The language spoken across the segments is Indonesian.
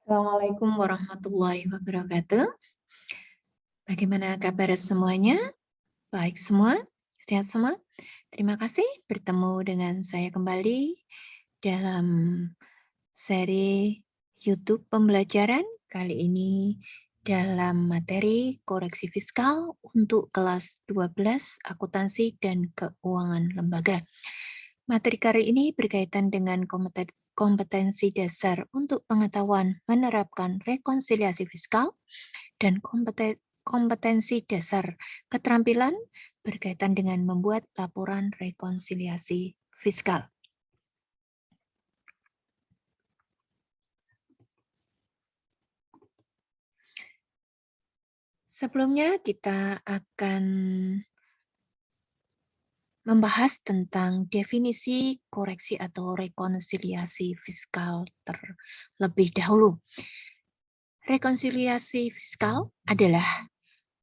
Assalamualaikum warahmatullahi wabarakatuh. Bagaimana kabar semuanya? Baik semua? Sehat semua? Terima kasih bertemu dengan saya kembali dalam seri YouTube pembelajaran kali ini dalam materi koreksi fiskal untuk kelas 12 akuntansi dan keuangan lembaga. Materi kali ini berkaitan dengan kompetensi dasar untuk pengetahuan menerapkan rekonsiliasi fiskal dan kompetensi dasar keterampilan berkaitan dengan membuat laporan rekonsiliasi fiskal. Sebelumnya kita akan membahas tentang definisi koreksi atau rekonsiliasi fiskal terlebih dahulu. Rekonsiliasi fiskal adalah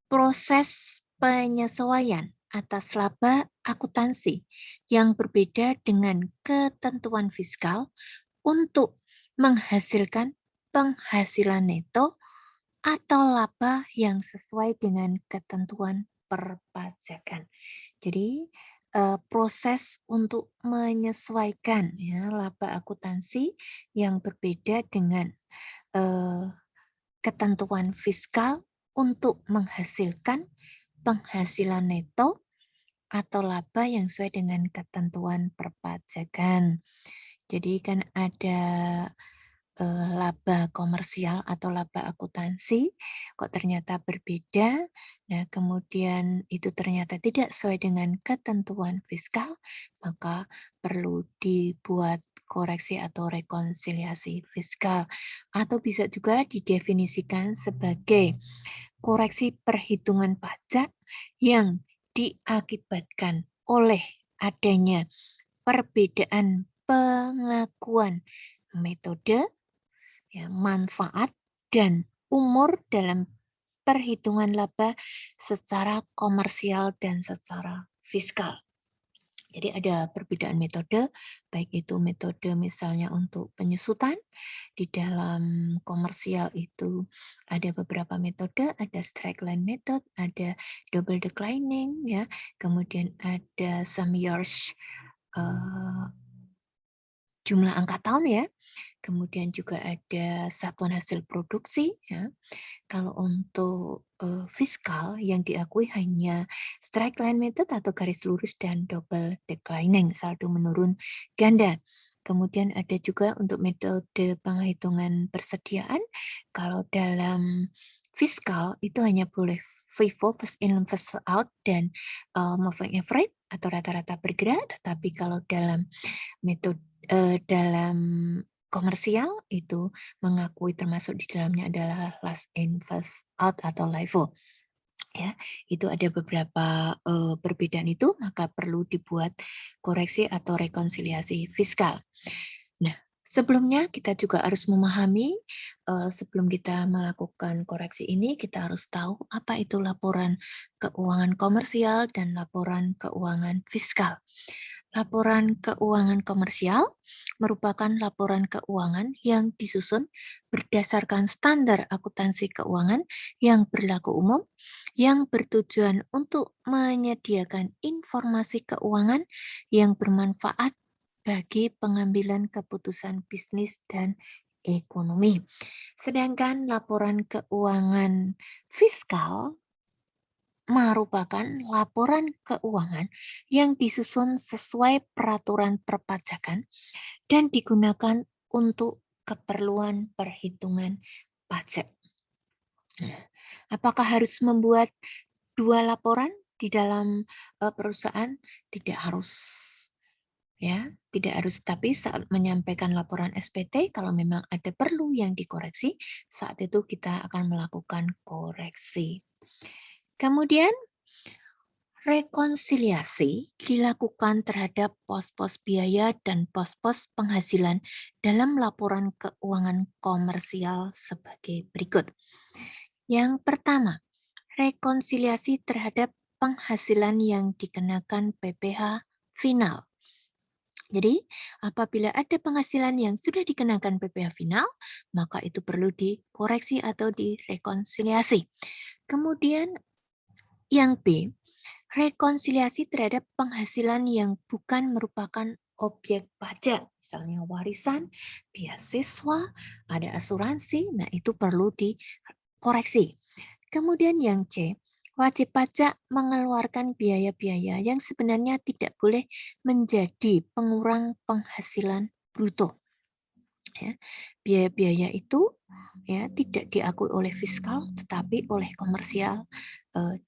proses penyesuaian atas laba akuntansi yang berbeda dengan ketentuan fiskal untuk menghasilkan penghasilan neto atau laba yang sesuai dengan ketentuan perpajakan. Jadi proses untuk menyesuaikan ya laba akuntansi yang berbeda dengan ketentuan fiskal untuk menghasilkan penghasilan neto atau laba yang sesuai dengan ketentuan perpajakan. Jadi kan ada laba komersial atau laba akuntansi, kok ternyata berbeda. Nah, kemudian itu ternyata tidak sesuai dengan ketentuan fiskal, maka perlu dibuat koreksi atau rekonsiliasi fiskal. Atau bisa juga didefinisikan sebagai koreksi perhitungan pajak yang diakibatkan oleh adanya perbedaan pengakuan metode, ya, manfaat, dan umur dalam perhitungan laba secara komersial dan secara fiskal. Jadi ada perbedaan metode, baik itu metode misalnya untuk penyusutan, di dalam komersial itu ada beberapa metode, ada straight line method, ada double declining, ya, kemudian ada sum years, jumlah angka tahun ya, kemudian juga ada satuan hasil produksi ya. Kalau untuk fiskal yang diakui hanya straight line method atau garis lurus dan double declining, saldo menurun ganda. Kemudian ada juga untuk metode penghitungan persediaan. Kalau dalam fiskal itu hanya boleh FIFO, first in first out, dan moving average atau rata-rata bergerak. Tetapi kalau dalam metode dalam komersial itu mengakui termasuk di dalamnya adalah last in first out atau LIFO. Ya, itu ada beberapa perbedaan itu, maka perlu dibuat koreksi atau rekonsiliasi fiskal. Nah, sebelumnya kita juga harus memahami sebelum kita melakukan koreksi ini, kita harus tahu apa itu laporan keuangan komersial dan laporan keuangan fiskal. Laporan keuangan komersial merupakan laporan keuangan yang disusun berdasarkan standar akuntansi keuangan yang berlaku umum, yang bertujuan untuk menyediakan informasi keuangan yang bermanfaat bagi pengambilan keputusan bisnis dan ekonomi. Sedangkan laporan keuangan fiskal merupakan laporan keuangan yang disusun sesuai peraturan perpajakan dan digunakan untuk keperluan perhitungan pajak. Apakah harus membuat dua laporan di dalam perusahaan? Tidak harus. Ya, tidak harus, tapi saat menyampaikan laporan SPT, kalau memang ada perlu yang dikoreksi, saat itu kita akan melakukan koreksi. Kemudian rekonsiliasi dilakukan terhadap pos-pos biaya dan pos-pos penghasilan dalam laporan keuangan komersial sebagai berikut. Yang pertama, rekonsiliasi terhadap penghasilan yang dikenakan PPh final. Jadi, apabila ada penghasilan yang sudah dikenakan PPh final, maka itu perlu dikoreksi atau direkonsiliasi. Kemudian yang B, rekonsiliasi terhadap penghasilan yang bukan merupakan objek pajak, misalnya warisan, beasiswa, ada asuransi, nah itu perlu dikoreksi. Kemudian yang C, wajib pajak mengeluarkan biaya-biaya yang sebenarnya tidak boleh menjadi pengurang penghasilan bruto. Ya, biaya-biaya itu ya tidak diakui oleh fiskal tetapi oleh komersial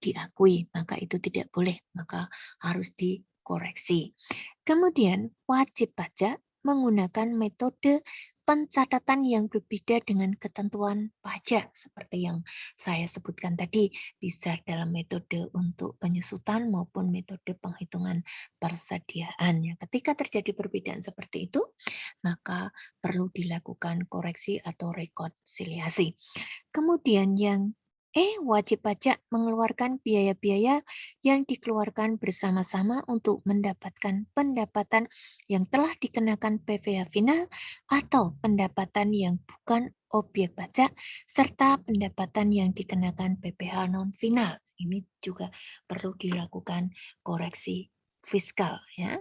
diakui, maka itu tidak boleh, maka harus dikoreksi. Kemudian wajib pajak menggunakan metode pencatatan yang berbeda dengan ketentuan pajak seperti yang saya sebutkan tadi, bisa dalam metode untuk penyusutan maupun metode penghitungan persediaan. Ya, ketika terjadi perbedaan seperti itu, maka perlu dilakukan koreksi atau rekonsiliasi. Kemudian yang wajib pajak mengeluarkan biaya-biaya yang dikeluarkan bersama-sama untuk mendapatkan pendapatan yang telah dikenakan PPh final atau pendapatan yang bukan objek pajak serta pendapatan yang dikenakan PPh non final. Ini juga perlu dilakukan koreksi fiskal ya.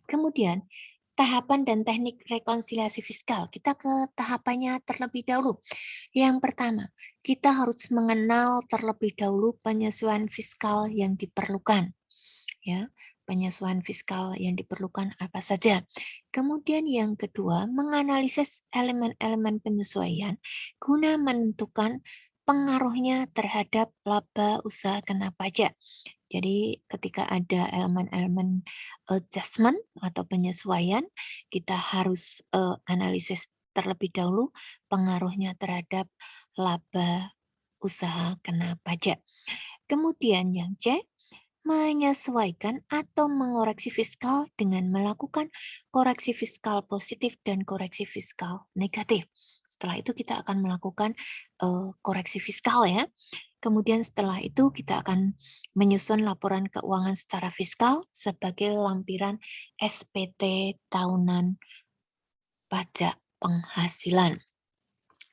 Kemudian tahapan dan teknik rekonsiliasi fiskal. Kita ke tahapannya terlebih dahulu. Yang pertama, kita harus mengenal terlebih dahulu penyesuaian fiskal yang diperlukan. Ya, penyesuaian fiskal yang diperlukan apa saja. Kemudian yang kedua, menganalisis elemen-elemen penyesuaian guna menentukan pengaruhnya terhadap laba usaha kena pajak. Jadi ketika ada elemen-elemen adjustment atau penyesuaian, kita harus analisis terlebih dahulu pengaruhnya terhadap laba usaha kena pajak. Kemudian yang C, menyesuaikan atau mengoreksi fiskal dengan melakukan koreksi fiskal positif dan koreksi fiskal negatif. Setelah itu kita akan melakukan koreksi fiskal ya. Kemudian setelah itu kita akan menyusun laporan keuangan secara fiskal sebagai lampiran SPT tahunan pajak penghasilan.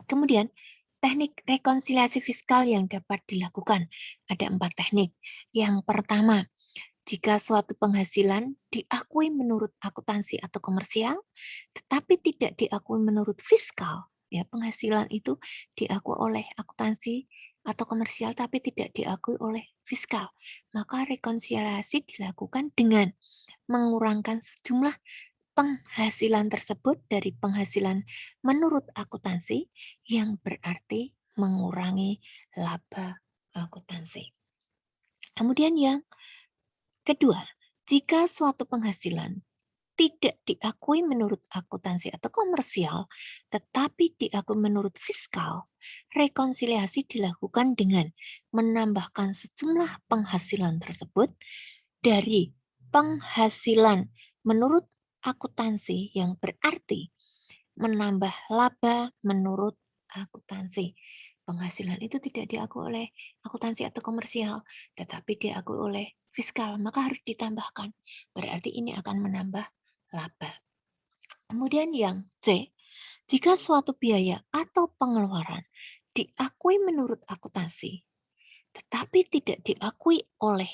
Kemudian teknik rekonsiliasi fiskal yang dapat dilakukan. Ada 4 teknik. Yang pertama, jika suatu penghasilan diakui menurut akuntansi atau komersial, tetapi tidak diakui menurut fiskal, ya penghasilan itu diakui oleh akuntansi atau komersial tapi tidak diakui oleh fiskal, maka rekonsiliasi dilakukan dengan mengurangkan sejumlah penghasilan tersebut dari penghasilan menurut akuntansi yang berarti mengurangi laba akuntansi. Kemudian yang kedua, jika suatu penghasilan tidak diakui menurut akuntansi atau komersial, tetapi diakui menurut fiskal, rekonsiliasi dilakukan dengan menambahkan sejumlah penghasilan tersebut dari penghasilan menurut akuntansi yang berarti menambah laba menurut akuntansi. Penghasilan itu tidak diakui oleh akuntansi atau komersial, tetapi diakui oleh fiskal, maka harus ditambahkan. Berarti ini akan menambah laba. Kemudian yang C, jika suatu biaya atau pengeluaran diakui menurut akuntansi, tetapi tidak diakui oleh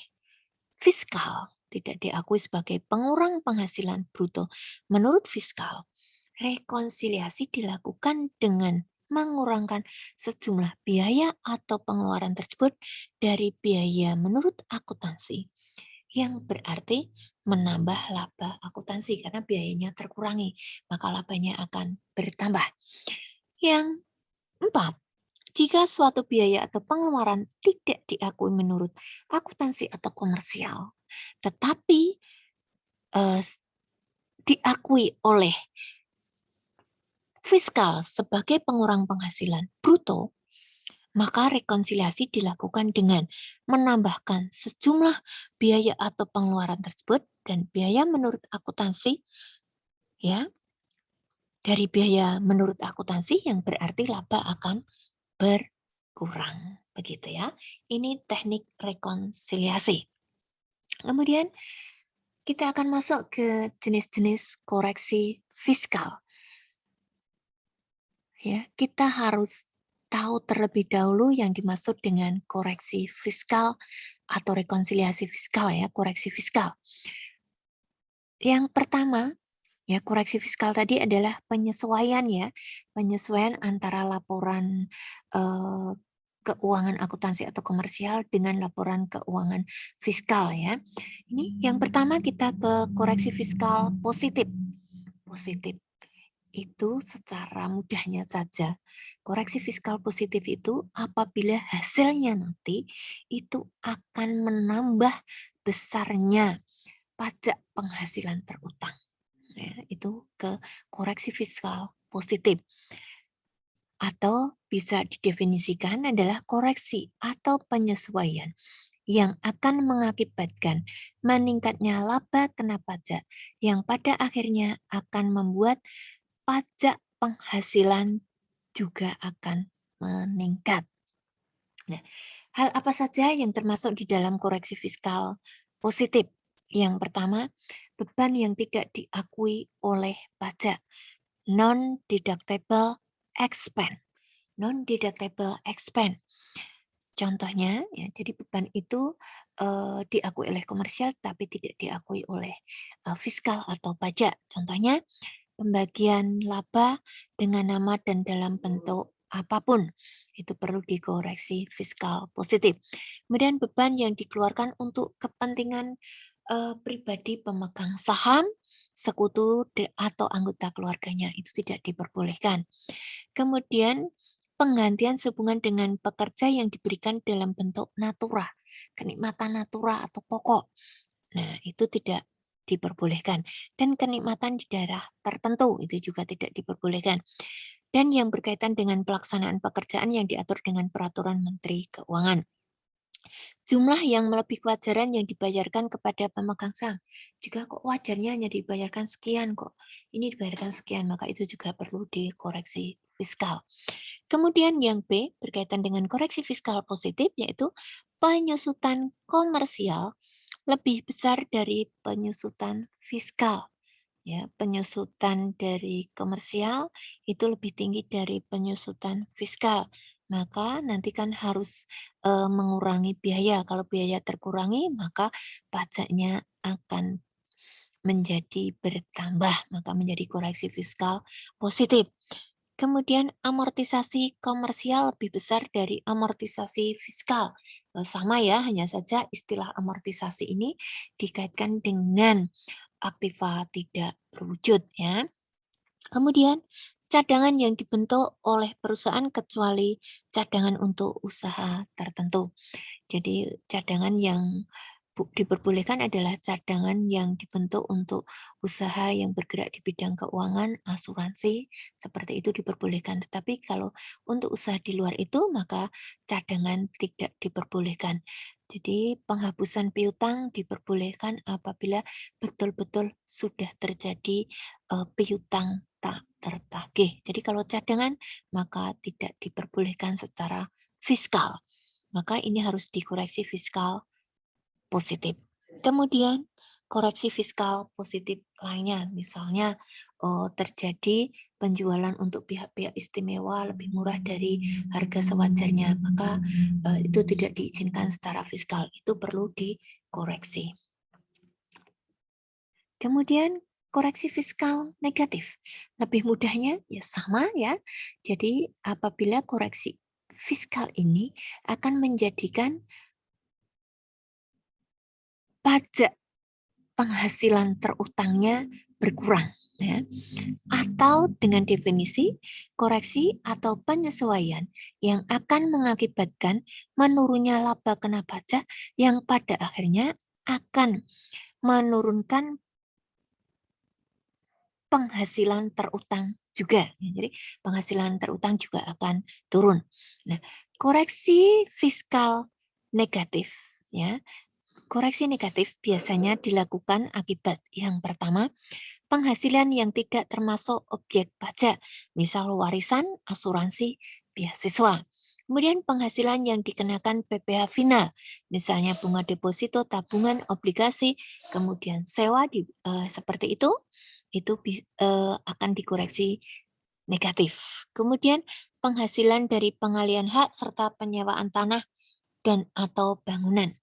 fiskal, tidak diakui sebagai pengurang penghasilan bruto menurut fiskal, rekonsiliasi dilakukan dengan mengurangkan sejumlah biaya atau pengeluaran tersebut dari biaya menurut akuntansi, yang berarti menambah laba akuntansi karena biayanya terkurangi, maka labanya akan bertambah. Yang 4, jika suatu biaya atau pengeluaran tidak diakui menurut akuntansi atau komersial, tetapi diakui oleh fiskal sebagai pengurang penghasilan bruto, maka rekonsiliasi dilakukan dengan menambahkan sejumlah biaya atau pengeluaran tersebut dan biaya menurut akuntansi ya dari biaya menurut akuntansi yang berarti laba akan berkurang begitu ya. Ini teknik rekonsiliasi. Kemudian kita akan masuk ke jenis-jenis koreksi fiskal. Ya, kita harus tahu terlebih dahulu yang dimaksud dengan koreksi fiskal atau rekonsiliasi fiskal ya, koreksi fiskal. Yang pertama, ya koreksi fiskal tadi adalah penyesuaian ya, penyesuaian antara laporan eh, keuangan akuntansi atau komersial dengan laporan keuangan fiskal ya. Ini yang pertama kita ke koreksi fiskal positif. Positif itu secara mudahnya saja. Koreksi fiskal positif itu apabila hasilnya nanti itu akan menambah besarnya pajak penghasilan terutang. Ya, itu ke koreksi fiskal positif. Atau bisa didefinisikan adalah koreksi atau penyesuaian yang akan mengakibatkan meningkatnya laba kena pajak yang pada akhirnya akan membuat pajak penghasilan juga akan meningkat. Nah, hal apa saja yang termasuk di dalam koreksi fiskal positif? Yang pertama, beban yang tidak diakui oleh pajak, non-deductible expense. Non-deductible expense. Contohnya, ya, jadi beban itu diakui oleh komersial tapi tidak diakui oleh fiskal atau pajak. Contohnya, pembagian laba dengan nama dan dalam bentuk apapun itu perlu dikoreksi fiskal positif. Kemudian beban yang dikeluarkan untuk kepentingan pribadi pemegang saham, sekutu atau anggota keluarganya itu tidak diperbolehkan. Kemudian penggantian sehubungan dengan pekerja yang diberikan dalam bentuk natura, kenikmatan natura atau pokok. Nah, itu tidak diperbolehkan. Dan kenikmatan di daerah tertentu itu juga tidak diperbolehkan. Dan yang berkaitan dengan pelaksanaan pekerjaan yang diatur dengan peraturan Menteri Keuangan. Jumlah yang melebihi kewajaran yang dibayarkan kepada pemegang saham. Jika kok wajarnya hanya dibayarkan sekian kok, ini dibayarkan sekian, maka itu juga perlu dikoreksi fiskal. Kemudian yang B berkaitan dengan koreksi fiskal positif yaitu penyusutan komersial lebih besar dari penyusutan fiskal. Ya, penyusutan dari komersial itu lebih tinggi dari penyusutan fiskal. Maka nanti kan harus mengurangi biaya. Kalau biaya terkurangi, maka pajaknya akan menjadi bertambah, maka menjadi koreksi fiskal positif. Kemudian amortisasi komersial lebih besar dari amortisasi fiskal. Sama ya, hanya saja istilah amortisasi ini dikaitkan dengan aktiva tidak berwujud ya. Kemudian cadangan yang dibentuk oleh perusahaan kecuali cadangan untuk usaha tertentu. Jadi cadangan yang diperbolehkan adalah cadangan yang dibentuk untuk usaha yang bergerak di bidang keuangan, asuransi, seperti itu diperbolehkan. Tetapi kalau untuk usaha di luar itu, maka cadangan tidak diperbolehkan. Jadi penghapusan piutang diperbolehkan apabila betul-betul sudah terjadi piutang tak tertagih. Jadi kalau cadangan, maka tidak diperbolehkan secara fiskal. Maka ini harus dikoreksi fiskal positif. Kemudian koreksi fiskal positif lainnya, misalnya terjadi penjualan untuk pihak-pihak istimewa lebih murah dari harga sewajarnya, maka itu tidak diizinkan secara fiskal, itu perlu dikoreksi. Kemudian koreksi fiskal negatif, lebih mudahnya ya sama ya. Jadi apabila koreksi fiskal ini akan menjadikan pajak penghasilan terutangnya berkurang. Ya. Atau dengan definisi koreksi atau penyesuaian yang akan mengakibatkan menurunnya laba kena pajak yang pada akhirnya akan menurunkan penghasilan terutang juga. Jadi penghasilan terutang juga akan turun. Nah, koreksi fiskal negatif ya. Koreksi negatif biasanya dilakukan akibat yang pertama, penghasilan yang tidak termasuk objek pajak, misal warisan, asuransi, beasiswa. Kemudian penghasilan yang dikenakan PPh final, misalnya bunga deposito, tabungan, obligasi, kemudian sewa seperti itu akan dikoreksi negatif. Kemudian penghasilan dari pengalihan hak serta penyewaan tanah dan atau bangunan.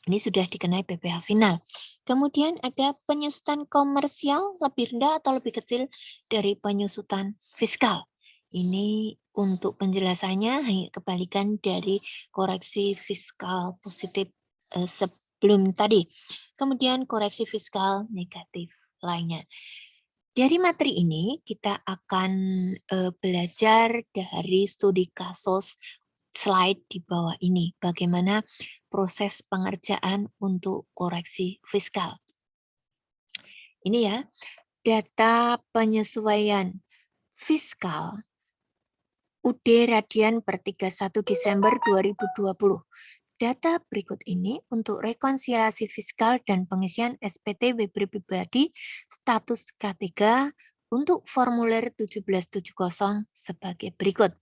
Ini sudah dikenai PPh final. Kemudian ada penyusutan komersial lebih rendah atau lebih kecil dari penyusutan fiskal. Ini untuk penjelasannya hanya kebalikan dari koreksi fiskal positif sebelum tadi. Kemudian koreksi fiskal negatif lainnya. Dari materi ini kita akan belajar dari studi kasus slide di bawah ini. Bagaimana proses pengerjaan untuk koreksi fiskal. Ini ya, data penyesuaian fiskal UD Radian per 31 Desember 2020. Data berikut ini untuk rekonsiliasi fiskal dan pengisian SPT pribadi status K3 untuk formulir 1770 sebagai berikut.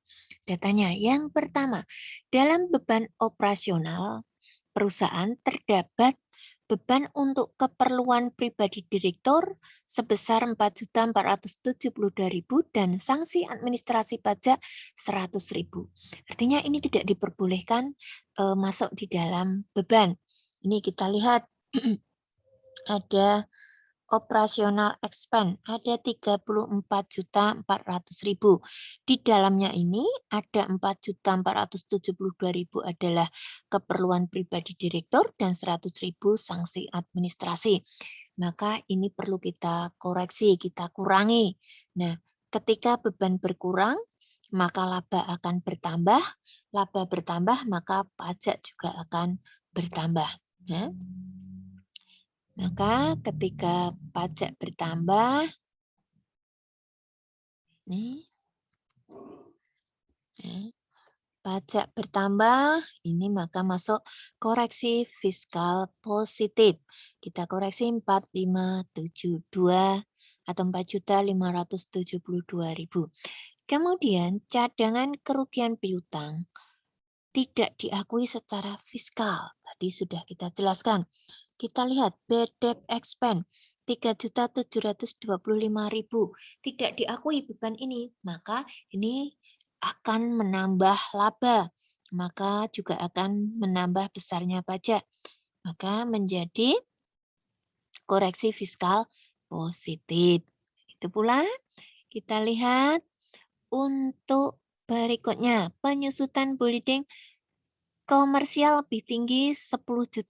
Datanya yang pertama, dalam beban operasional perusahaan terdapat beban untuk keperluan pribadi direktur sebesar 4.472.000 dan sanksi administrasi pajak 100.000. Artinya ini tidak diperbolehkan masuk di dalam beban. Ini kita lihat ada operasional expense ada 34.400.000. Di dalamnya ini ada 4.472.000 adalah keperluan pribadi direktur dan 100.000 sanksi administrasi. Maka ini perlu kita koreksi, kita kurangi. Nah, ketika beban berkurang, maka laba akan bertambah. Laba bertambah, maka pajak juga akan bertambah. Ya. Maka ketika pajak bertambah, nih, pajak bertambah, ini maka masuk koreksi fiskal positif. Kita koreksi 4.572 atau 4.572.000. Kemudian cadangan kerugian piutang tidak diakui secara fiskal. Tadi sudah kita jelaskan. Kita lihat BDEP expense 3.725.000 tidak diakui beban ini, maka ini akan menambah laba, maka juga akan menambah besarnya pajak, maka menjadi koreksi fiskal positif. Itu pula kita lihat untuk berikutnya penyusutan building komersial lebih tinggi 10.650.000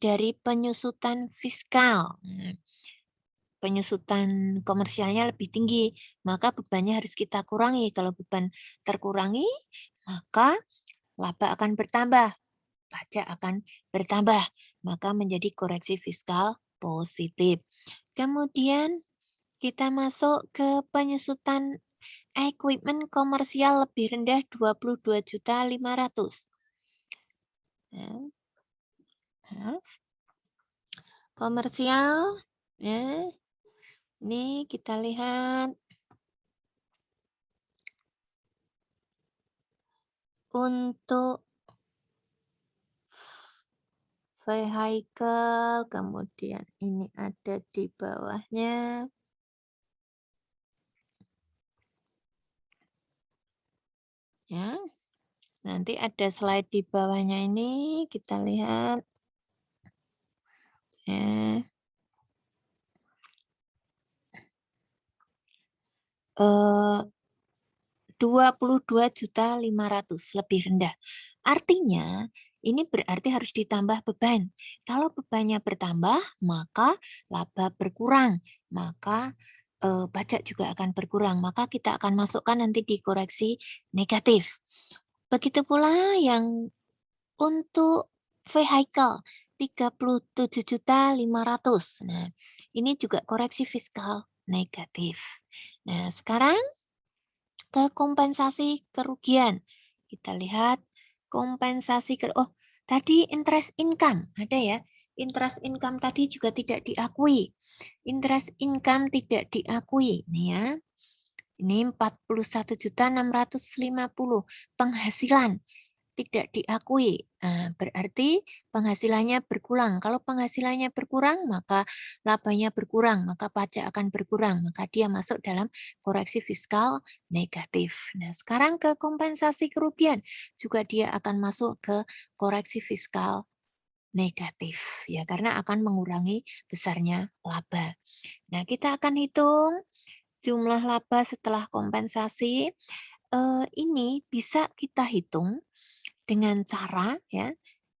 dari penyusutan fiskal. Penyusutan komersialnya lebih tinggi, maka bebannya harus kita kurangi. Kalau beban terkurangi, maka laba akan bertambah, pajak akan bertambah, maka menjadi koreksi fiskal positif. Kemudian kita masuk ke penyusutan equipment komersial lebih rendah 22.500.000. Komersial, ya. Ini kita lihat untuk vehicle, kemudian ini ada di bawahnya. Ya, nanti ada slide di bawahnya ini, kita lihat. Ya. 22.500.000 lebih rendah. Artinya ini berarti harus ditambah beban. Kalau bebannya bertambah, maka laba berkurang, maka pajak juga akan berkurang. Maka kita akan masukkan nanti di koreksi negatif. Begitu pula yang untuk vehicle 37.500.000. Nah, ini juga koreksi fiskal negatif. Nah, sekarang ke kompensasi kerugian. Kita lihat kompensasi tadi interest income ada ya. Interest income tadi juga tidak diakui. Interest income tidak diakui nih ya. Ini 41.650 penghasilan tidak diakui. Nah, berarti penghasilannya berkurang. Kalau penghasilannya berkurang, maka labanya berkurang, maka pajak akan berkurang, maka dia masuk dalam koreksi fiskal negatif. Nah, sekarang ke kompensasi kerugian, juga dia akan masuk ke koreksi fiskal negatif ya, karena akan mengurangi besarnya laba. Nah, kita akan hitung jumlah laba setelah kompensasi. Ini bisa kita hitung dengan cara ya,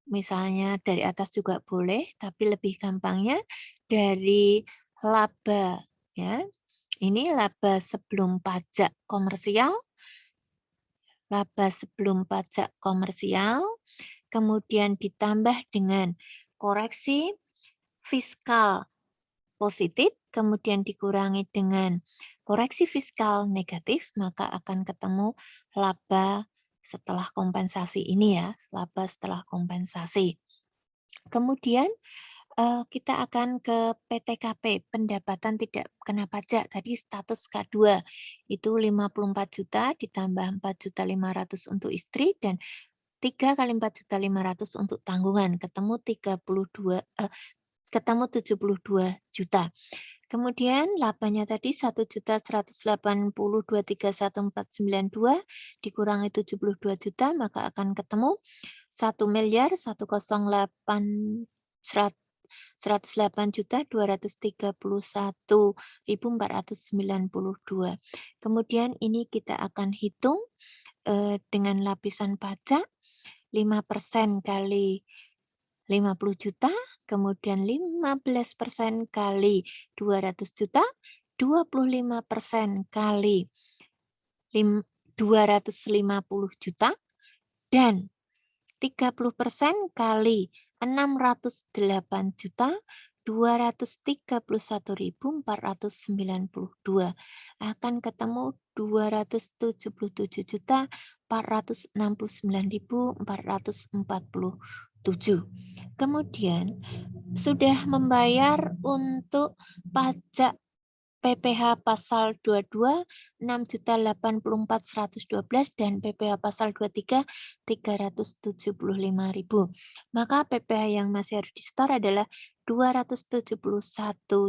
misalnya dari atas juga boleh, tapi lebih gampangnya dari laba ya. Ini laba sebelum pajak komersial, laba sebelum pajak komersial, kemudian ditambah dengan koreksi fiskal positif, kemudian dikurangi dengan koreksi fiskal negatif, maka akan ketemu laba setelah kompensasi ini ya, laba setelah kompensasi. Kemudian kita akan ke PTKP, pendapatan tidak kena pajak. Tadi status K2 itu 54 juta ditambah 4.500.000 untuk istri dan 3 kali 4.500.000 untuk tanggungan, ketemu 72 juta. Kemudian labanya tadi 1.180.231.492 dikurangi 72 juta, maka akan ketemu 1.108.231.492. Kemudian ini kita akan hitung dengan lapisan pajak 5% kali 50 juta, kemudian 15% kali 200 juta, 25% kali 250 juta, dan 30% kali 608 juta 231.492 akan ketemu 277.469.447. Kemudian sudah membayar untuk pajak PPh pasal 22 6.084.112 dan PPh pasal 23 375.000. Maka PPh yang masih harus di-store adalah 271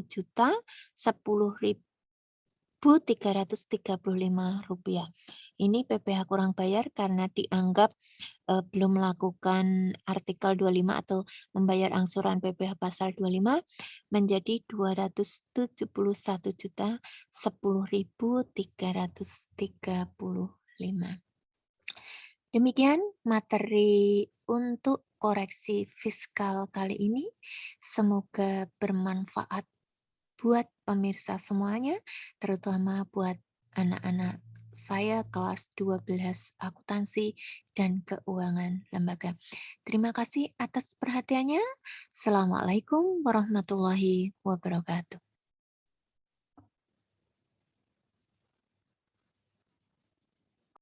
juta 10.335 rupiah. Ini PPh kurang bayar karena dianggap belum melakukan artikel 25 atau membayar angsuran PPh pasal 25 menjadi 271 juta 10.335. Demikian materi untuk koreksi fiskal kali ini. Semoga bermanfaat buat pemirsa semuanya, terutama buat anak-anak saya kelas 12 akuntansi dan keuangan lembaga. Terima kasih atas perhatiannya. Assalamualaikum warahmatullahi wabarakatuh.